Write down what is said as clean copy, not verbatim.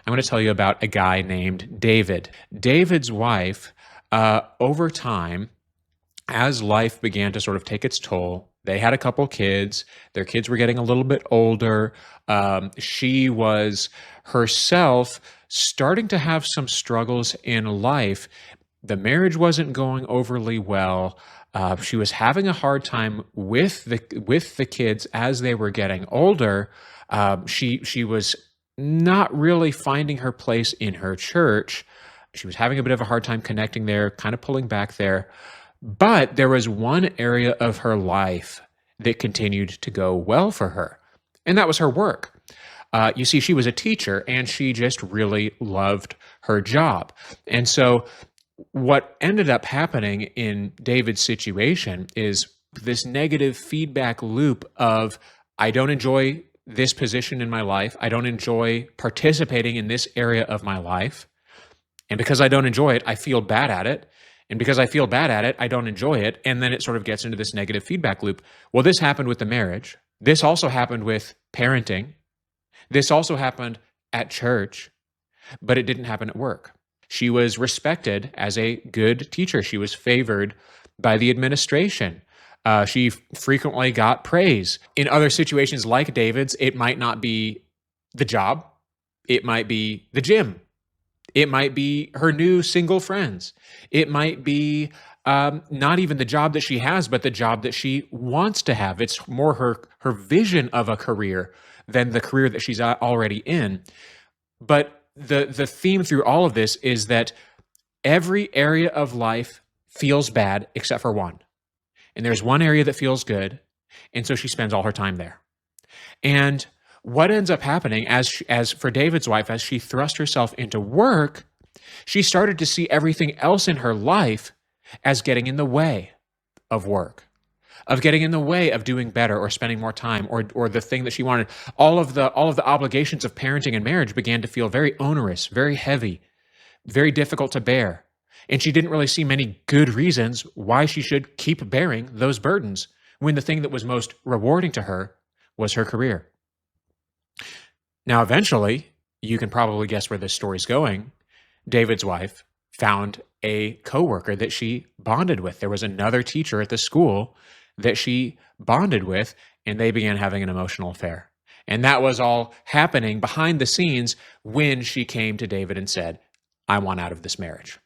I'm going to tell you about a guy named David. David's wife, over time, as life began to sort of take its toll, they had a couple kids. Their kids were getting a little bit older. She was herself starting to have some struggles in life. The marriage wasn't going overly well. She was having a hard time with the kids as they were getting older. She was not really finding her place in her church. She was having a bit of a hard time connecting there, kind of pulling back there. But there was one area of her life that continued to go well for her, and that was her work. You see, she was a teacher and she just really loved her job. And so, what ended up happening in David's situation is this negative feedback loop of, I don't enjoy this position in my life. I don't enjoy participating in this area of my life. And because I don't enjoy it, I feel bad at it. And because I feel bad at it, I don't enjoy it. And then it sort of gets into this negative feedback loop. Well, this happened with the marriage. This also happened with parenting. This also happened at church, but it didn't happen at work. She was respected as a good teacher. She was favored by the administration. She frequently got praise. In other situations like David's, it might not be the job. It might be the gym. It might be her new single friends. It might be not even the job that she has, but the job that she wants to have. It's more her vision of a career than the career that she's already in. But the theme through all of this is that every area of life feels bad except for one. And there's one area that feels good, and so she spends all her time there. And what ends up happening as for David's wife, as she thrust herself into work, she started to see everything else in her life as getting in the way of work, of getting in the way of doing better or spending more time or the thing that she wanted. All of the obligations of parenting and marriage began to feel very onerous, very heavy, very difficult to bear. And she didn't really see many good reasons why she should keep bearing those burdens when the thing that was most rewarding to her was her career. Now, eventually, you can probably guess where this story's going. David's wife found a coworker that she bonded with. There was another teacher at the school that she bonded with, and they began having an emotional affair. And that was all happening behind the scenes when she came to David and said, I want out of this marriage.